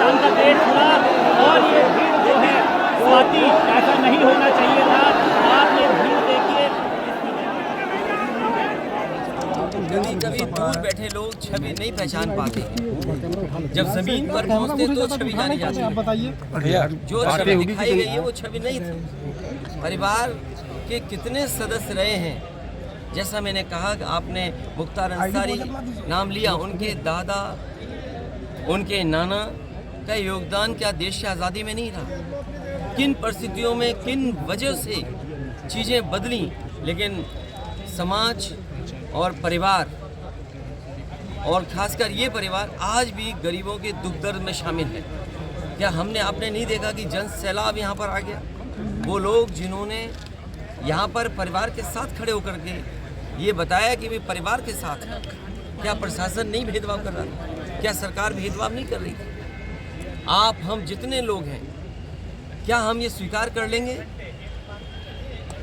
किसान का पेट फूला और ये भीड़ जो है स्वाति, ऐसा नहीं होना चाहिए था। आप ये भीड़ देखिए। कभी कभी दूर बैठे लोग छवि नहीं पहचान पाते, जब जमीन पर पहुंचते तो छवि जानी जाती है। जो छवि दिखाई गई है वो छवि नहीं थी। परिवार के कितने सदस्य रहे हैं, जैसा मैंने कहा कि आपने मुख्तार अंसारी नाम लिया, उनके दादा उनके नाना का योगदान क्या देश की आज़ादी में नहीं रहा? किन परिस्थितियों में किन वजह से चीज़ें बदली, लेकिन समाज और परिवार और खासकर ये परिवार आज भी गरीबों के दुख दर्द में शामिल है। क्या हमने आपने नहीं देखा कि जन सैलाब यहाँ पर आ गया? वो लोग जिन्होंने यहाँ पर परिवार के साथ खड़े होकर के ये बताया कि वे परिवार के साथ हैं। क्या प्रशासन नहीं भेदभाव कर रहा था? क्या सरकार भेदभाव नहीं कर रही थी? आप हम जितने लोग हैं, क्या हम ये स्वीकार कर लेंगे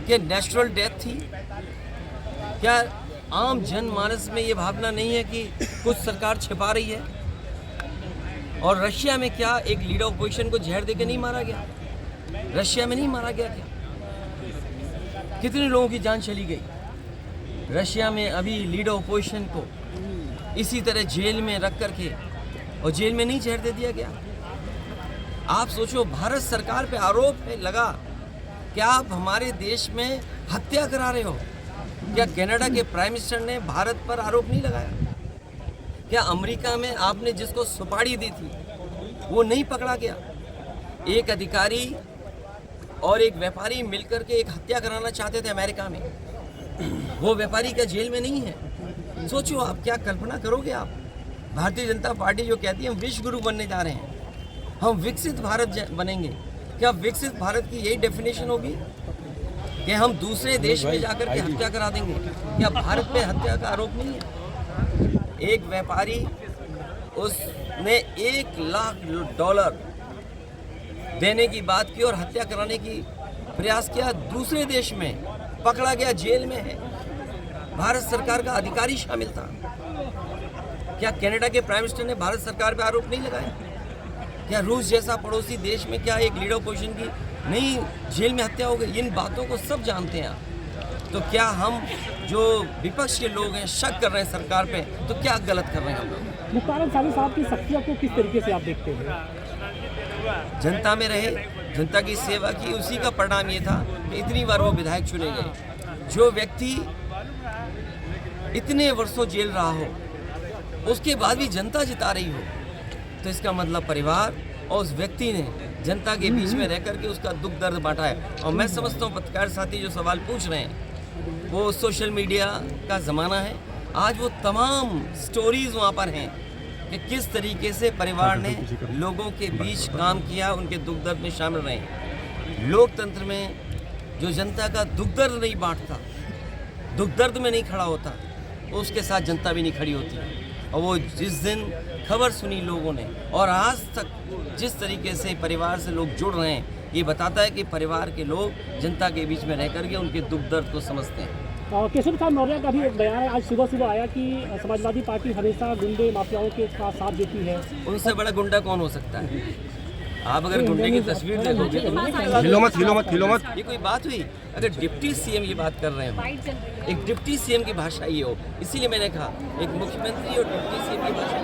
कि नेचुरल डेथ थी? क्या आम जनमानस में ये भावना नहीं है कि कुछ सरकार छिपा रही है? और रशिया में क्या एक लीडर ऑपोजिशन को जहर देकर नहीं मारा गया? रशिया में नहीं मारा गया क्या? कितने लोगों की जान चली गई? रशिया में अभी लीडर ऑपोजिशन को इसी तरह जेल में रख करके और जेल में नहीं जहर दे दिया गया? आप सोचो, भारत सरकार पे आरोप है लगा कि आप हमारे देश में हत्या करा रहे हो। क्या कनाडा के प्राइम मिनिस्टर ने भारत पर आरोप नहीं लगाया? क्या अमेरिका में आपने जिसको सुपारी दी थी वो नहीं पकड़ा गया? एक अधिकारी और एक व्यापारी मिलकर के एक हत्या कराना चाहते थे अमेरिका में, वो व्यापारी का जेल में नहीं है। सोचो आप, क्या कल्पना करोगे आप? भारतीय जनता पार्टी जो कहती है हम विश्व गुरु बनने जा रहे हैं, हम विकसित भारत बनेंगे, क्या विकसित भारत की यही डेफिनेशन होगी कि हम दूसरे देश में जाकर के हत्या करा देंगे? क्या भारत पे हत्या का आरोप नहीं है? एक व्यापारी, उसने $1,00,000 देने की बात की और हत्या कराने की प्रयास किया, दूसरे देश में पकड़ा गया, जेल में है। भारत सरकार का अधिकारी शामिल था। क्या कनाडा के प्राइम मिनिस्टर ने भारत सरकार पर आरोप नहीं लगाया? क्या रूस जैसा पड़ोसी देश में क्या एक लीडर ऑपोजिशन की नहीं जेल में हत्या हो गई? इन बातों को सब जानते हैं आप। तो क्या हम जो विपक्ष के लोग हैं शक कर रहे हैं सरकार पे, तो क्या गलत कर रहे हैं हम लोग? मुख्तार अंसारी साहब की शख्सियत को किस तरीके से आप देखते हैं? जनता में रहे, जनता की सेवा की, उसी का परिणाम ये था कि इतनी बार वो विधायक चुने गए। जो व्यक्ति इतने वर्षों जेल रहा हो, उसके बाद भी जनता जिता रही हो, तो इसका मतलब परिवार और उस व्यक्ति ने जनता के बीच में रह करके उसका दुख दर्द बांटा है। और मैं समझता हूँ पत्रकार साथी जो सवाल पूछ रहे हैं, वो सोशल मीडिया का ज़माना है। आज वो तमाम स्टोरीज़ वहाँ पर हैं कि किस तरीके से परिवार ने लोगों के बीच काम किया, उनके दुख दर्द में शामिल रहे। लोकतंत्र में जो जनता का दुख दर्द नहीं बांटता, दुख दर्द में नहीं खड़ा होता, उसके साथ जनता भी नहीं खड़ी होती। और वो जिस दिन खबर सुनी लोगों ने और आज तक जिस तरीके से परिवार से लोग जुड़ रहे हैं, ये बताता है कि परिवार के लोग जनता के बीच में रह करके उनके दुख दर्द को समझते हैं। केशव प्रसाद मौर्य का भी एक बयान है आज सुबह आया कि समाजवादी पार्टी हमेशा गुंडे माफियाओं के साथ देती है। उनसे बड़ा गुंडा कौन हो सकता है? आप अगर गुंडे की तस्वीर देखोगे तो हिलो मत। ये कोई बात हुई? अगर डिप्टी सीएम ये बात कर रहे हो, एक डिप्टी सीएम की भाषा ये हो, इसीलिए मैंने कहा एक मुख्यमंत्री और डिप्टी सीएम की भाषा